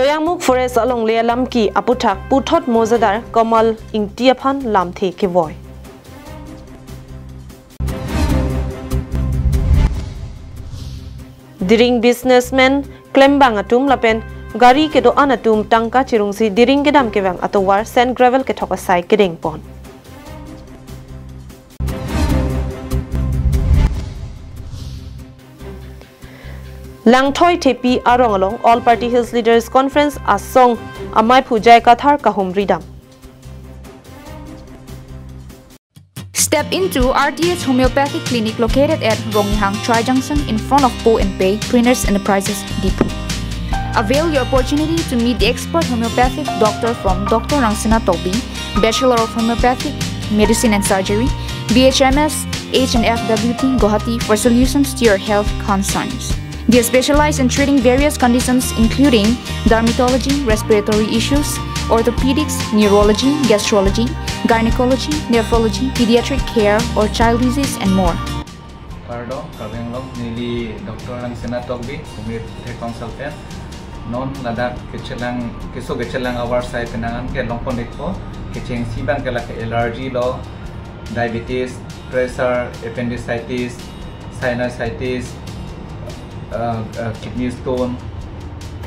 Doyangmuk forest along le lamki aputhak puthot mozadar kamal ingtiaphan lamthe ke voy. Diring businessman klembang atum lapen gari ke do anatum tangka chirungsi diring gedam kewang atowar sand gravel ke thokasai kedeng pon. Langthoi tepi arong along all party hills leaders conference asong amai pujai kathar kahum ridam. Step into RTH Homeopathic Clinic located at Rongyhang Tri-Junction in front of Po and Pay Printers Enterprises Depot. Avail your opportunity to meet the expert homeopathic doctor from Dr. Rangsina Tobi, Bachelor of Homeopathic Medicine and Surgery, BHMS, H&FWT, Guwahati for solutions to your health concerns. They specialize in treating various conditions including dermatology, respiratory issues, orthopedics, neurology, gastrology, gynecology, nephrology, pediatric care, or child disease, and more. Karbi Anglong, nili Dr. Rangsina Tobi, consultant. Non ladak kecelang awar sai penangan ke longpon ekpo keceng siban ke lak allergy lo, diabetes, pressure, appendicitis, sinusitis, kidney stone,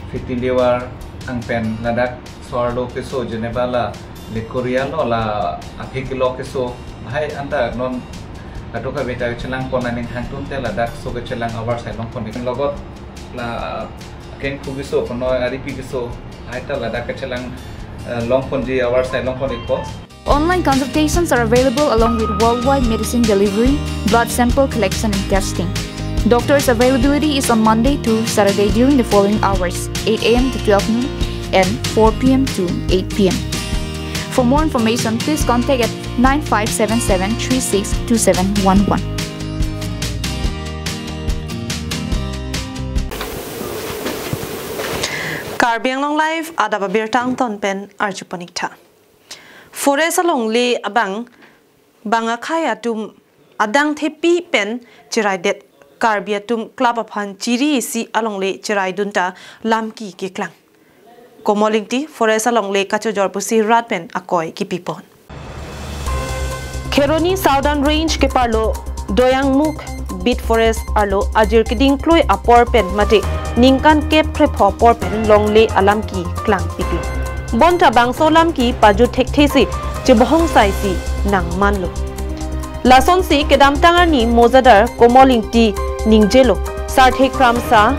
fatty liver, angpen ladak suarlo keso jenebala lekuria lo la apikilo keso hai anda non atoka beta kecelang ponaning hangtun te ladak so kecelang awar sai longpon ek logot la Ken kugiso kono aripi giso aita ladak kecelang longpon ji awar sai longpon ekpo. Online consultations are available along with worldwide medicine delivery, blood sample collection and testing. Doctor's availability is on Monday to Saturday during the following hours, 8 a.m. to 12 noon and 4 p.m. to 8 p.m. For more information, please contact at 9577362711. Karbi Anglong live adaba birtang ton pen arjupanikta. Forest along le abang banga khaya tum adang thepi pen chiraidet Karbi atum club aphan chiri si along le chirai dunta lamki ke klang. Komolingti forest along le kachojor pusi ratpen akoi ki pipon. Kheroni Southern Range ke parlo Doyangmuk Bit Forest arlo ajir kiding kloi apor pen mate ningkan ke prepho por pen long le alamki klang piklo. Bonta bangso lamki paju thekthesi chebohong sai si nang manlo. Lason si kedam tangani mozadar komolingti ningjelo sarthe kramsa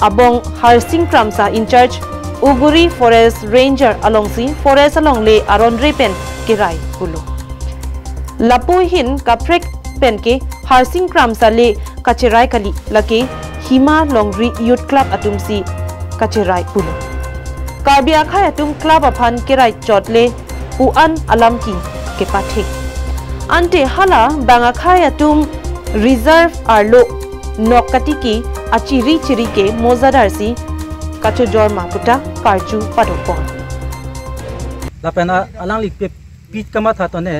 abong harsing kramsa in charge Uguri Forest Ranger alongsi forest along le arondre pen kirai kulo. Lapui hin kaprek pen ke harsing kramsa le kachirai kali lake hima longri youth club atumsi kachirai pulo. Karbi akhai atum club aphan kirai chotle uan alamki ke pathik. Ante hala banga khai atum reserve arlo nokatiki achiri chiri ke mozadarsi kacho jorma puta karju padopon. La pena alang lik pit kama tha tone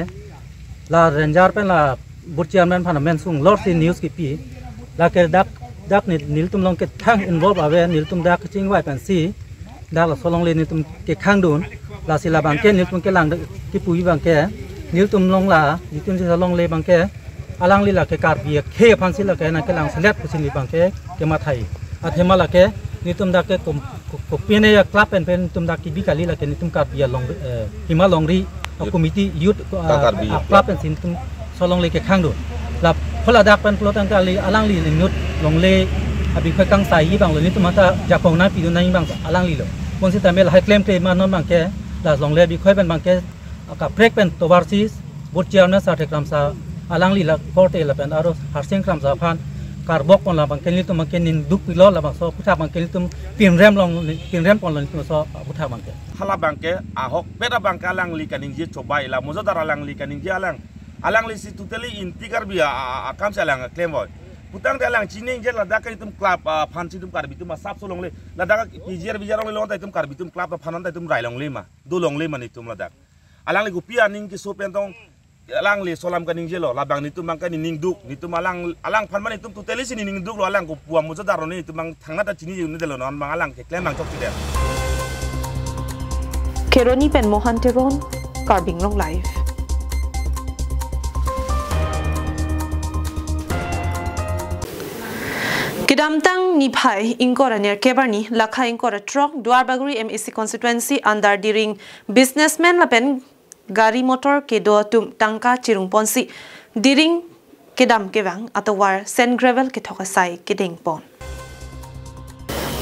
la ranger pen la burchiamen phana men sung lord news ki pi la ke dak ni niltum long ke thang involve ave niltum dak ching wai pan si dak la solong le niltum ke khang dun la sila bang ke niltum ke lang ki pui bang ke niltum long la niltum se long le bang ke alang li la ke kar bi khe phan si la ke na ke lang selet pusin li bang ke ma thai athema la ke nitum dak ke ko pene ya club pen tum dak ki bi kali la ke nitum kar bi long hima longri committee youth club pen sin tum solong le ke khang dun la phola dak pen plotang kali alang li nut long le abi kha kang sai yi bang lo nitum ta japong na pi dun nai bang alang li lo mon si tamel hai claim te ma non bang ke la long le bi khoi pen bang ke ka break pen to overseas bot chiam na sa thekram sa alang li la korte la pen aro harsing kram sa phan karbok pon la bang ken li tum ken nin duk pi lo la bang so putha bang ken tum pin rem pon lo tum so putha bang ke hala bang ke ahok beta bang alang li kaning je cobai la mozadar alang li kaning je alang li si tuteli inti Karbi akam salang claim boy putang de alang chining je la dak tum club phan si tum Karbi tum sap so long le la dak pijer bijarong le long tai tum Karbi tum club phanan tai tum rai long le ma do long le mani tum la dak alang li gupia ning ki so pentong alang li solam kaning je lo labang nitum bang kaning ning duk nitum alang phan mani tum tuteli si ning duk lo alang ko puam mozadar ni tum bang thangna ta chini ni de lo non bang alang ke claim bang chok ti de Keroni pen Mohan Teron, Karbi Anglong Live. Kidamtang Nipai Inkora near Kebarni, Laka Inkora Trok, Duarbaguri MSC constituency under during businessman Lapen Gari motor kedo tum tangka cirung ponsi diring kedam kevang atau war sand gravel ketokasai keding pon.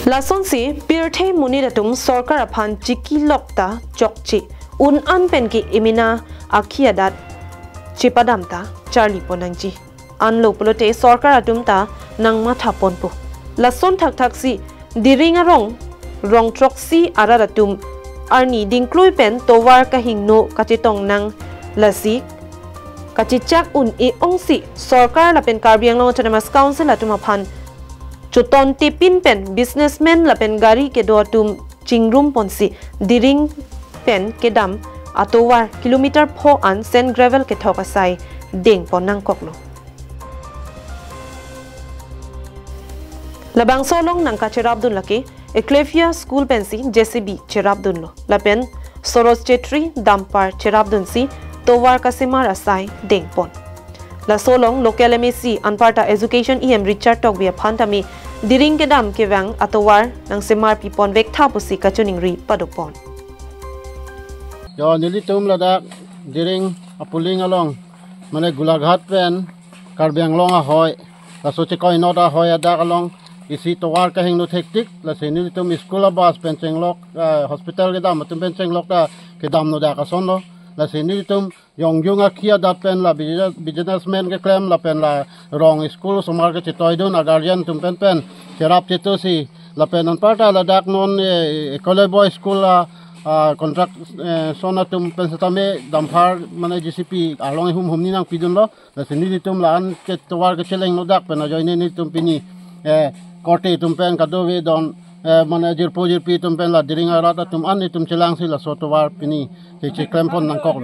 Lason si pirte muni datum sorkar apan ciki lokta chokci un an pen ki imina akiadat cipadamta Charlie ponangji an lo pelote sorkar atum ta nang mata ponpo. Lason tak taksi diring arong rong troksi aradatum arni dingklui pen towar kahing no kachitong nang lasik kachichak un e ongsi sorkar la pen Karbi Anglong Autonomous Council atumapan chuton tipin pen businessman la pen gari ke do tum chingrum ponsi diring pen kedam atowar kilometer pho an sand gravel ke thokasai ding ponang koklo labang solong nang kachirabdun laki Eclevia School pensi JCB Cherabdun lo lapen Soros Chetri Dampar Cherabdun si towar kasimar asai dengpon la solong local MSC Anparta Education EM Richard Togbia Phantami diring kedam kewang atowar nang semar pipon vek thapusi kachuning ri padopon yo nilitum ladak diring apuling along mane gulaghat pen Karbi Anglong a hoy la soche koi nota hoy adak along isi towar kahing no hektik la senil tum school bus penceng lok hospital ke dam tum penceng lok da ke dam no da ka son lo la senil tum yong yung akia dat pen la businessman ke claim la pen la rong school somar ke chitoy don a guardian tum pen serap chito si la pen an parta la dak non college boy school la contract sona tum pen satame damphar mane GCP along hum ni nang pidun lo la senil tum la an ke towar ke cheleng no dak pen a joine ni tum pini Korte tumpen kadowe don mana jirpo jirpi tumpen la diringa rata tum an tum celang si la sotowar pini ke klempon nang kok.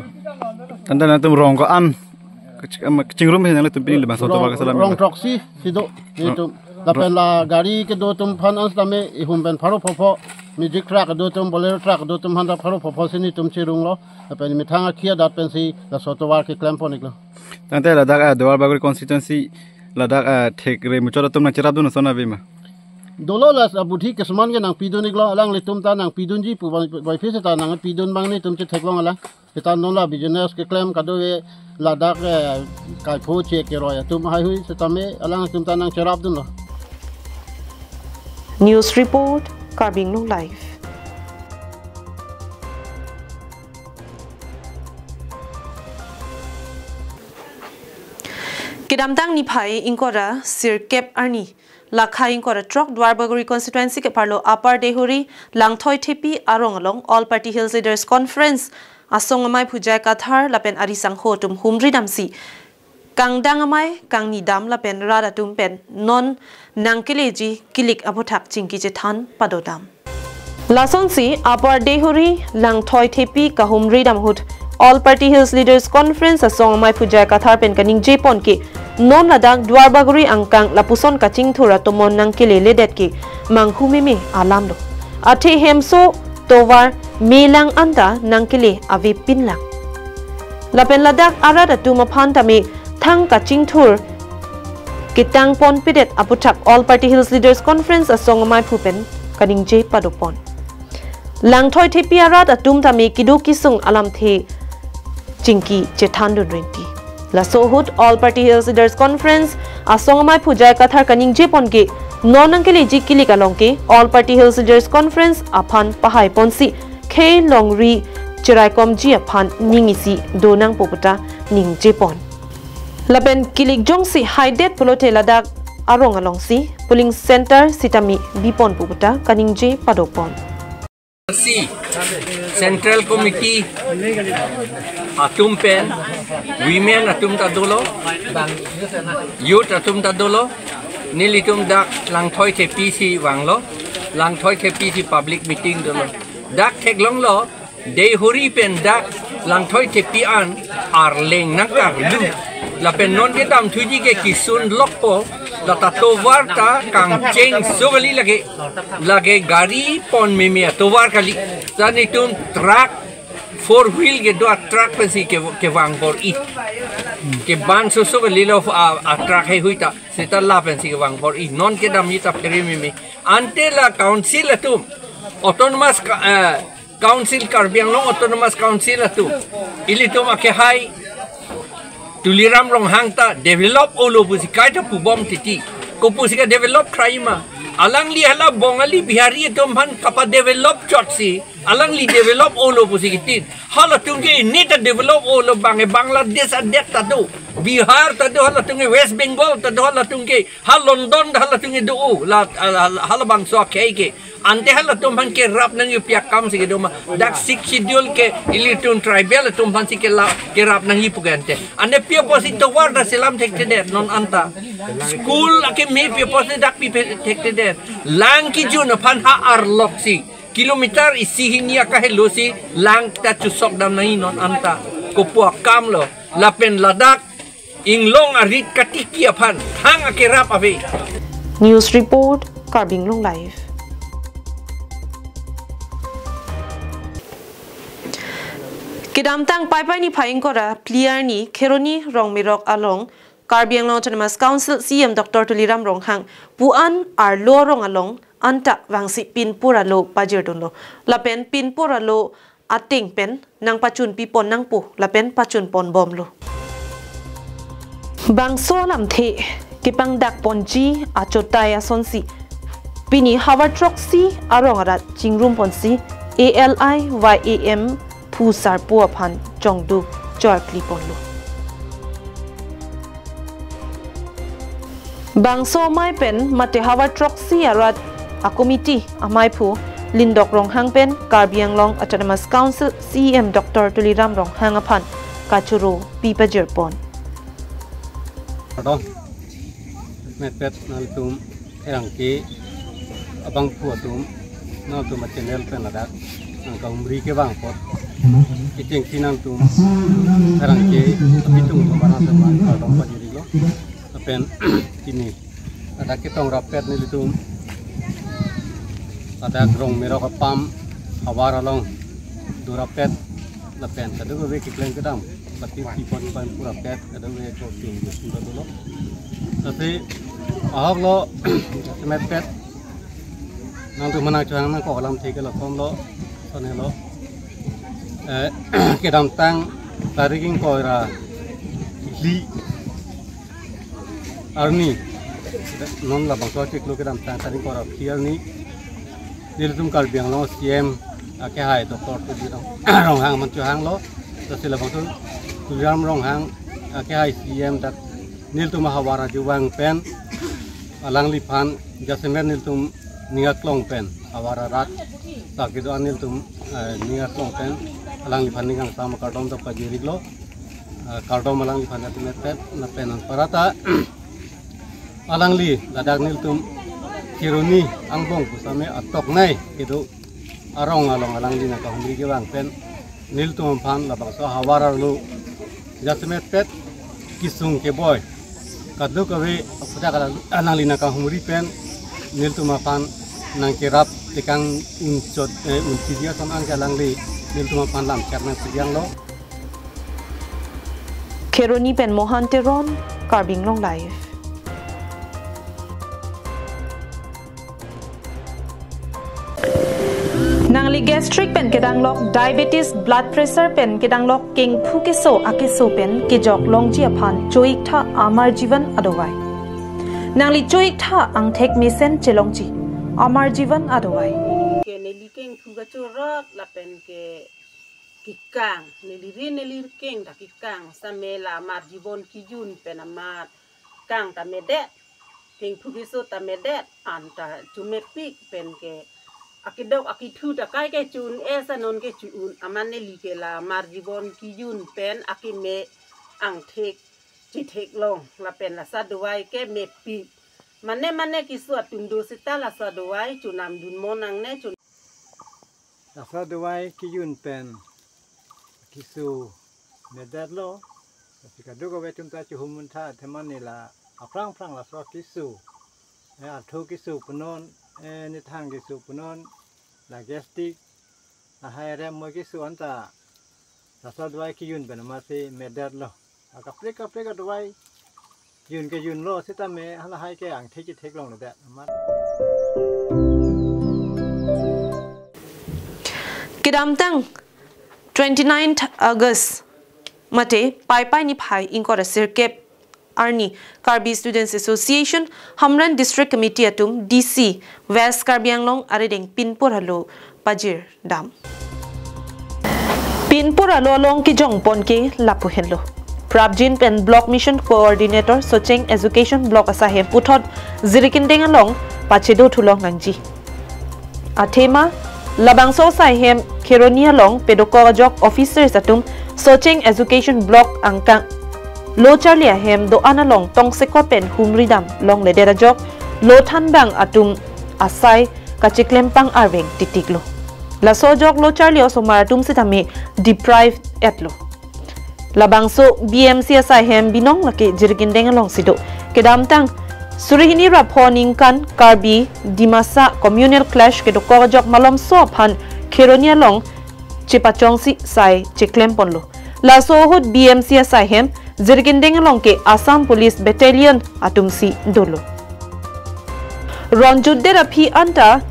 Tanda na tum rong ko an cingrum he nang tum pini le sotowar ka salam. Rong troksi sido itu la pen la gari ke do tum phan ans tame ihum ben pharo phopho music track do tum bolero track do tum handa pharo phopho sini tum chirung lo la pen mithanga khia dat pen si la sotowar ke klempon iklo. Tanda la dak Duarbaguri constituency ladak thek re muchora tum na cherabdun sona bima dolo las abuthi kesman ke nang pidun iglo alang le tum ta nang pidun ji pu boy fise ta nang pidun bang ni tum che theklong ala eta non la business ke claim kadowe ladak kai pho che ke roya tum hai hui setame alang tum ta nang cherabdun lo. News report Karbi Anglong Live. Kidamtang Nipai Inkora Sirkep Arni Lakha Inkora Trok Duarbaguri constituency ke parlo Upper Dehuri Langthoi Tepi Arong along All Party Hills Leaders Conference Asongamai Pujai Kathar Lapen Arisang Hotum Humri Damsi Kang Dangamai Kang Nidam Lapen Rada Tumpen Non Nangkileji Kilik Apotak Chinki Jethan Padodam Lasonsi Upper Dehuri Langthoi Tepi Kahumri Damhut All Party Hills Leaders Conference Asongamai Pujai Kathar pen kaning Jepon ke non ladak Duarbaguri angkang lapuson kaching thura tomon nang kilele det ke manghumeme alam do ate hemso towar melang anda nang kile ave pinlang lapen ladak arada tu maphan tame thang kaching thur kitang pon pidet aputak All Party Hills Leaders Conference Asongamai Phupen kaning je padopon langthoi thepi arada tum tame kidu kisung alam the Chinki Chethandu 20 La Sohut All Party Hills Leaders Conference Asongamai Pujai Kathar Kaning Jepon ke Nonangkele Jikili Kalongke All Party Hills Leaders Conference Aphan Pahai Ponsi K Longri Chiraikom Ji Aphan Ningisi Donang Poputa Ning Jepon Laben Kilik Jongsi Haidet Polote Ladak Arong Alongsi Pulling Center Sitami Bipon Poputa Kaning Je Padopon Central Committee Atum Pen Women Atum Tadolo Youth Atum Tadolo Nilitum Dak Langthoi Tepi Wanglo Langthoi Tepi Public Meeting Dolo Dak Teklong Lo De Huri Pen Dak Langthoi Tepi An Arleng Nakar Lu La Pen Non Ketam Tuji Ke Kisun Lokpo lata towar ta kang cheng sugali lagi gari pon mimia towar kali tani tum truck 4-wheel ke dua truck pensi ke wang por it ke ban sugali lo a truck he huita seta la pensi ke wang por it non ke dam ita peri mimi ante la council tum autonomous council Karbi Anglong autonomous council tum ili tum ke hai tuliram rong hangta develop olo pusi kaita pu bom titi ko pusi ka develop crime alang li hala bongali bihari tom han kapa develop chotsi alang li develop olo pusi kitin hala tungge nita develop olo bangladesh adet tadu bihar tadu hala tungge west bengal tadu hala tungge hal london hala tungge do la hala bang so ke ante hala tum han ke rap nang yu pia kam si do ma dak sik schedule ke ilitun tribal tum han si ke la ke rap nang yu pugante ane pia posi to war da selam tekte der non anta school ake me pia posi dak pi tekte der lang ki jun phan ha ar loksi kilometer isi hinia ka helosi lang ta chusok dam nai non anta ko puak kam lo lapen ladak inglong arit katikia phan hang ake rap ave News report Karbi Anglong live. Kidam tang pai ni phaing kora clear ni kheroni rong mirok along Karbi Anglong Autonomous Council CM Dr. Tuliram Ronghang puan ar lo rong along anta wangsi pin pura lo pajerdon lo lapen pin pura lo ating pen nang pachun pi pon nang pu lapen pachun pon bom lo bang so lam the kipang dak ponji achotaya sonsi pini Howard Troxy arong arat chingrum ponsi ALIYAM Pusar Puaphan Chongdu Joy Cliponlo Bangso Mai Pen Mate Howard Troxy Arat a committee Amai Pu Lindok Ronghang Pen Karbi Anglong Autonomous Council CM Dr. Tuliram Ronghang Aphan Kachuro Pipa Jerpon Pardon Metpet Naltum Erangki Abang Puatum Naltum Channel Penadak Angkau beri ke bang pot Icing sinan tu Sekarang ke Pitung Barang Teman Kalau pajeri lo Apen Kini Ada kitong rapet ni itu Ada gerong merah kapam Awar along Durapet Lapen Ada gue kiklen kedam Tapi tipon pan purapet Ada gue coaching Sudah dulu Tapi Ahok lo Semetpet Nang tu mana cuang nang kau alam tiga lo kom lo Sonelo kedam tang tariking koira li arni non la bangso cek lo kedam tang taring koira kiar ni dilutum Karbi Anglong CM ake hai doktor tu di rong hang man hang lo terus la bangso tuliram rong hang ake hai CM dak niltum hawara juwang pen alang lipan jasemer niltum ningaklong pen awara rat tak itu anil tum ningaklong pen alang lipan ningang sama kardom tak pajiri lo kardom alang lipan ati metet na penan parata alang li ladak nil tum kiruni angbong kusame atok nai itu arong along alang li na kahumri gewang pen nil tum pan labang so hawara lu jasmet pet kisung ke boy kadu kawe puja kala alang li na kahumri pen nil tum pan nang kirap tikang uncot uncidia son ang jalang li nil tum pan lam karna siang lo Keroni pen Mohanteron Karbi Anglong live Nangli gastric pen kedanglok diabetes blood pressure pen kedanglok king phukeso akeso pen kejok longji aphan choik tha amar jivan adowai Nangli choik tha ang thek mesen chelongji amar jivan adowai ke neli king phugacho rok la pen ke kikang neli king da kikang samela amar jivan kijun pen amar kang ta medet king phukeso ta medet anta chumepik pen ke akidok akitu da kai ke chun esa non ke chun amane like la marjibon kijun pen akime ang thek ti thek long la pen la saduai ke me pi mane kisu atundu sita la saduai chunam dun monang ne chun la saduai kijun pen kisu medat lo tapi kadu ko betum ta chumun tha theman ni la aprang la so kisu atho kisu punon ni thang kisu punon la gastric la haire mo kisu anta la so dwai ki yun ben ma se medar lo ka preka dwai yun ke yun lo sita me hala hai ke ang thek long le da ma Kidamtang 29th August mate pai ni phai inkora sirkep Arni Karbi Students Association Hamran District Committee atum DC West Karbi Anglong arideng pinpur halo pajir dam pinpur halo long ki jong pon ke lapu hello Prabjin pen block mission coordinator Socheng education block asahem puthot zirikindeng along pachedo thulong nangji athema labangso sahem Khironia long pedokojok officers atum Socheng education block angkang Lo Charlie hem do analong tong sekopen humridam long le derajok lo thandang atum asai kachiklempang arveng titiklo la sojok lo Charlie osomar atum sitame deprived etlo labangso BMC asai hem binong lake jirgindeng along sido kedamtang surihini raphoning kan Karbi Dimasa communal clash kedokojok malom so phan Khironia long chipachongsi sai chiklemponlo la sohut BMC asai hem Zirgindeng along ke Assam Police Battalion atumsi dolo. Ronjudde rapi anta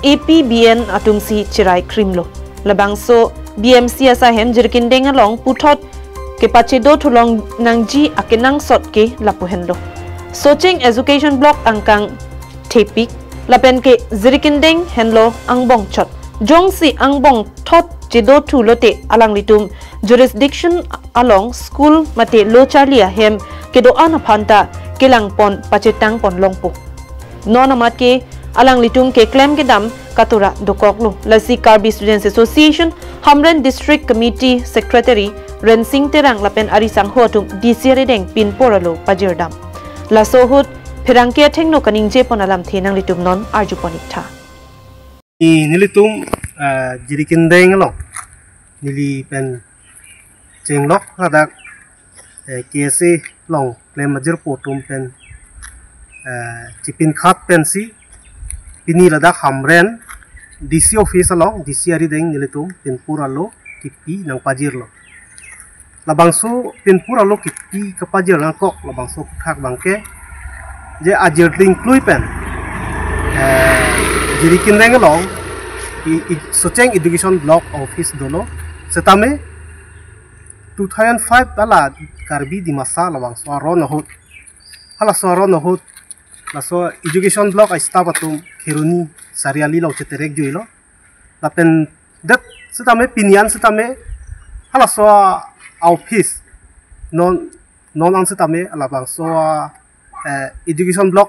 APBN atumsi chirai krimlo. Labangso BMC asahem Zirgindeng along puthot ke pachedo thulong nangji akenang sot ke lapuhenlo. Socheng education block angkang tepik lapen ke Zirgindeng henlo angbong chot. Jongsi angbong thot jedo thulote alang litum jurisdiction along school mate lo Charlie hem kedo ana phanta kelang pon pachetang pon longpo non amat ke alang litum ke claim ke dam katura dokoklo lasi Karbi Students Association Hamran District Committee Secretary Rensing Terang lapen arisang hotum DC redeng pin poralo pajirdam la sohut phirangke thengno kaningje ponalam thenang litum non arjuponiktha nilitum jirikindeng lo nili pen jenglok hadak KSA long claim major potum pen chipin khat pen si pini ladak hamren DC office along DC ari deng nilitum pinpura lo kipi nang pajir lo labangso pinpura lo kipi ke pajir nang kok labangso thak bangke je ajir ding klui pen jirikindeng long Socheng education block office dolo setame 2005 tala Karbi Dimasa lawang suaro nohut hala suaro nohut laso education block ay stabatum Khironi Sariali law cheterek juilo lapen dat setame pinyan setame hala so office non ang setame lawang so education block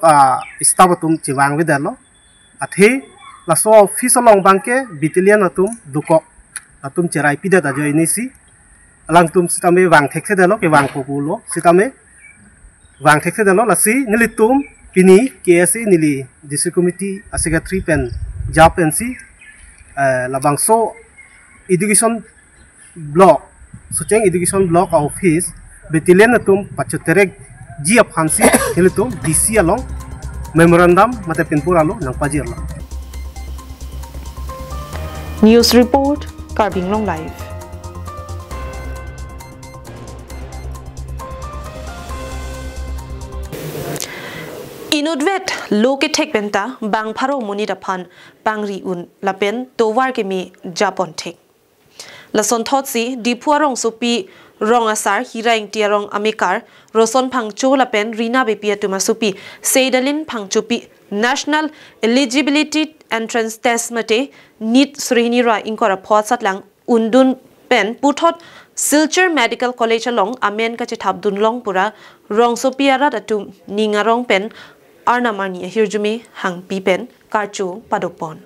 stabatum chiwang wedalo athe laso office along bangke battalion atum dukok atum cerai pida da join si alang tum sitame wang thekse dalo ke wang populo sitame wang thekse dalo lasi nilitum pini KSA nili district committee asiga 3 pen job pen si labang so education block Socheng education block office battalion atum pachoterek ji aphansi nilitum DC along memorandum mate pinpuralo nang pajirlo News report Karbi Anglong live Inudvet loke tek benta bang pharo muni daphan pangri un lapen towar ke mi japon thek lason thot si dipuarong sopi rong asar hiraing tiarong amikar roson phangcho lapen rina bepia tuma sopi seidalin phangchopi National Eligibility Entrance Test mate NEET Surihini Ra inkora phosat lang undun pen puthot Silchar Medical College along amen ka chithab dunlong pura rong sopiarat atum ningarong pen arnamani hirjumi hang pi pen karchu padopon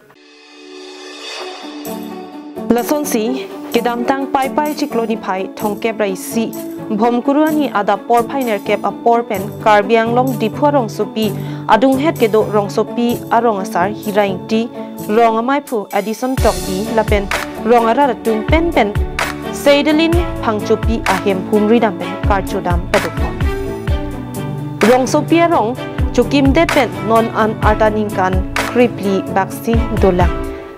lason si kedamtang pai chikloni phai thongkep rai si Bhomkuruani ada por phainer kep a por pen Karbi Anglong dipuarong sopi adung het kedo rong sopi arong asar hiraing ti rong amai phu Addison Tokpi lapen rong ara tum pen Seidalin phangchopi ahem humri dam pen karchodam padopon rong so pia rong chukim de pen non an artaning kan kripli vaccine dola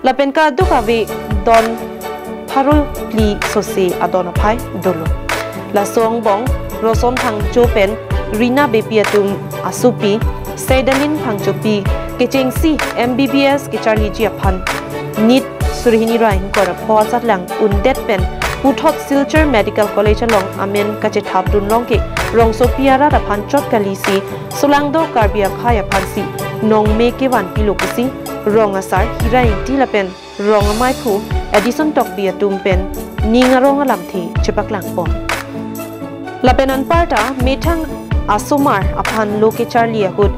lapen ka duka ve don pharul pli sose adona phai dolo la song bong roson thang chopen rina bepiatum asupi sedalin phang chopi kechengsi mbbs ke charli ji aphan nit surhini rain kor pho satlang undet pen puthot silchar medical college along amen kache thapdun long ke rong so piara da phan chot kalisi sulangdo karbia khaya phansi nong me ke wan pilokisi rong asar hirai tilapen rong amai phu edison tok bia tumpen ninga rong alam thi chepaklang pon lapenan parta methang asomar aphan loke charli ahut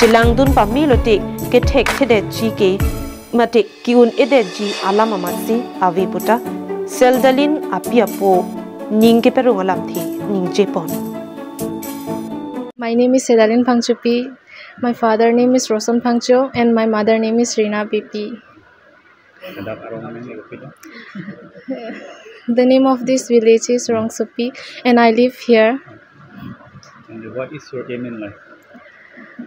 chilangdun pamilote ke thek thede chi ke mate kiun edeji alama matsi avi puta seldalin apiapo ningke perung alam thi ningje pon. My name is Sedalin Pangchupi. My father name is Rosan Pangcho and my mother name is Rina Bipi. The name of this village is Rongsupi and I live here. And what is your aim in life?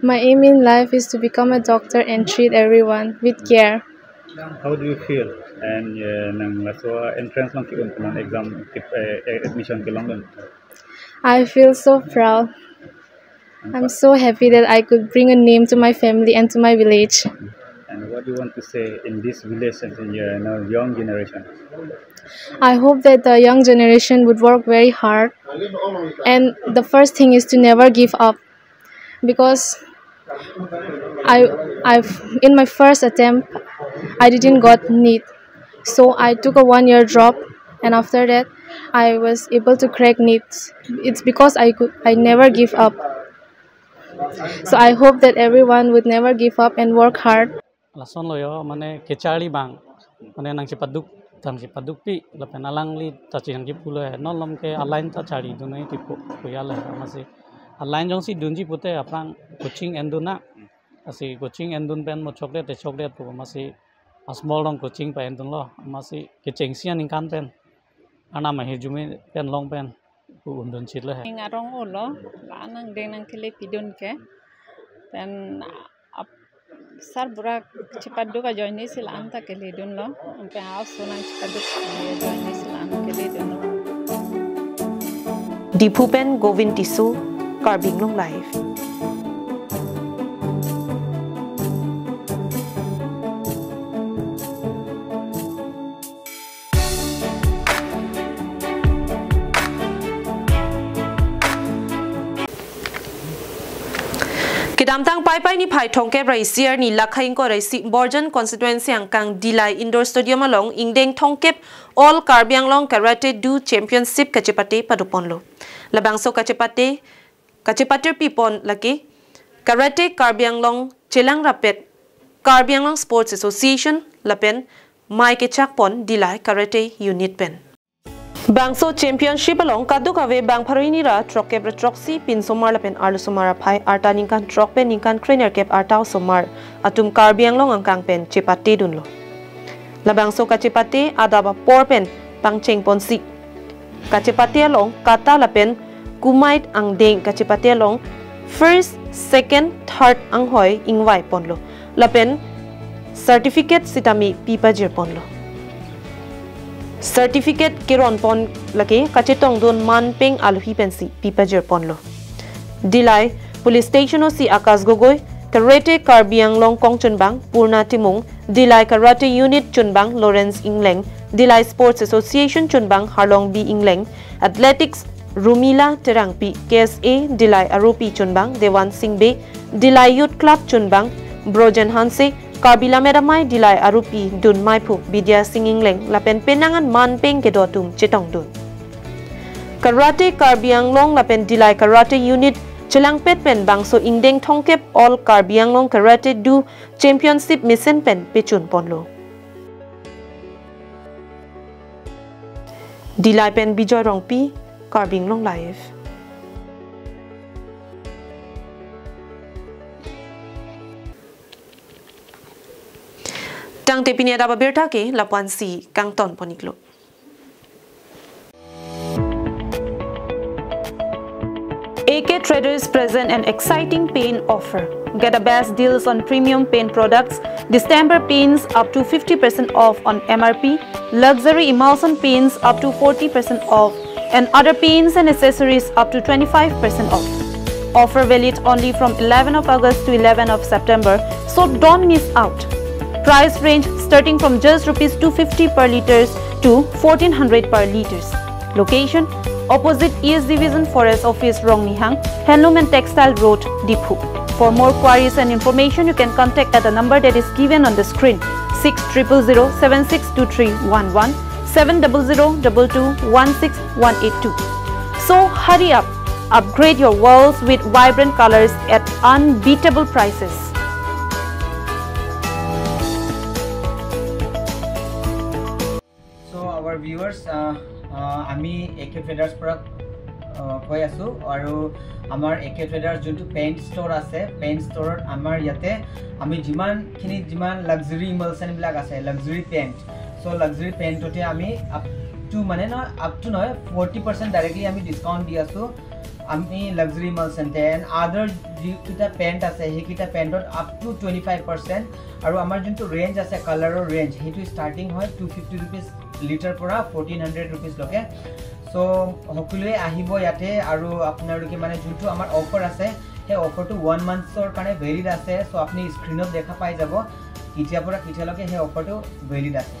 My aim in life is to become a doctor and treat everyone with care. How do you feel? And nang laso entrance lang kiun ng exam admission kilong. I feel so proud. I'm so happy that I could bring a name to my family and to my village. And what do you want to say in this village and in your young generation? I hope that the young generation would work very hard. And the first thing is to never give up. Because I've in my first attempt, I didn't got NEET. So I took a 1-year drop and after that, I was able to crack NEET. It's because I never give up. So I hope that everyone would never give up and work hard. Lason loyo mane kechali bang mane nang cipaduk tan cipaduk pi lapen alang li ta chin ki pulo non lom ke alain ta chari dunai tipo kuyala masi alain jong si dunji pute apang coaching enduna asi coaching endun pen mo chocolate po masi a small long coaching pa endun lo masi kecheng sian ingkan pen ana ma hejumi pen long pen undun chit le ngarong ulo la nang deng nang kele pidun ke dan sar burak cepat duka join sila anta kele dun lo pe house nang cepat duka join sila anta kele dun lo Dipupen Govin Tisu Karbi Anglong Live. Kidamtang pai ni phai thongke raisier ni lakhain ko raisi Borjan constituency angkang Dilai Indoor Stadium along ingdeng thongkep All Karbi Anglong Karate Do Championship kachepate paduponlo labangso kachepate pipon laki Karate Karbi Anglong Chelang Rapet Karbi Anglong Sports Association lapen mai ke chakpon Dilai Karate Unit pen Bangso Championship along kaduk ave bang pharoini ra trok kep troksi pin somar lapen arlu somara phai arta ningkan trok pen ningkan trainer kep artau somar atum Karbi Anglong angkang pen chepate dunlo labangso ka chepate adaba por pen pangcheng ponsi ka chepate along kata lapen kumait ang deng ka chepate along first second third ang hoy ingwai ponlo lapen certificate sitami pipa jir ponlo certificate kiron pon lake kachetong don manpeng alhi pensi pipajer ponlo Dilai police station o si Akas Gogoi Karate Karbi Anglong Kong Chunbang Purna Timung Dilai Karate Unit Chunbang Lawrence Ingleng Dilai Sports Association Chunbang Harlong B Ingleng Athletics Rumila Terangpi KSA Dilai Arupi Chunbang Dewan Singbe Dilai Youth Club Chunbang Brojan Hanse Karbila Meramai Dilai Arupi Dun Maipu Bidya Singing Leng Lapen Penangan Manpeng Kedotum Chetong Dun Karate Karbi Anglong Lapen Dilai Karate Unit Chelang Pet Pen Bangso Ingdeng Thongkep All Karbi Anglong Karate Do Championship Mission Pen Pechun Ponlo Dilai Pen Bijoy Rongpi Karbi Anglong Live. Tang tepinia dapat bertake lapuan si kang ton poniklo. AK Traders present an exciting paint offer. Get the best deals on premium paint products, distemper paints up to 50% off on MRP, luxury emulsion paints up to 40% off, and other paints and accessories up to 25% off. Offer valid only from 11 of August to 11 of September, so don't miss out. Price range starting from just Rs 250 per liters to 1400 per liters. Location opposite East Division Forest Office, Rongnihang, Handloom and Textile Road, Diphu. For more queries and information, you can contact at the number that is given on the screen: 6000762311, 70022216182. So hurry up, upgrade your walls with vibrant colors at unbeatable prices. So our viewers, আমি AK Traders পৰা কৈ আছো আৰু আমাৰ AK Traders যোনটো paint store আছে, পেইণ্ট ষ্ট'ৰত আমাৰ ইয়াতে আমি যিমান লাক্সাৰী ইমালচন বিলাক আছে, লাক্সাৰী পেইণ্ট, সো লাক্সাৰী পেইণ্টতে আমি আপ টু 40% ডাইৰেক্টলি আমি ডিসকাউন্ট দি আছো। আমি লাক্সাৰী ইমালচন এণ্ড আদাৰ যিটা পেইণ্ট আছে সেইকিটা পেইণ্টত আপ টু 25%, আৰু আমাৰ যোনটো ৰেঞ্জ আছে কালাৰৰ ৰেঞ্জ সেইটো ষ্টাৰ্টিং হয় 250 रुपीस লিটাৰ পৰা 1400 रुपीस লকে। সো সকলোৱে আহিব ইয়াতে আৰু আপোনালোকে মানে যোনটো আমাৰ অফাৰ আছে সেই অফাৰটো 1 মান্থৰ কাৰণে ভেলিড আছে। সো আপুনি স্ক্ৰিনত দেখা পাই যাব কেতিয়া পৰা কেতিয়ালৈকে সেই অফাৰটো ভেলিড আছে।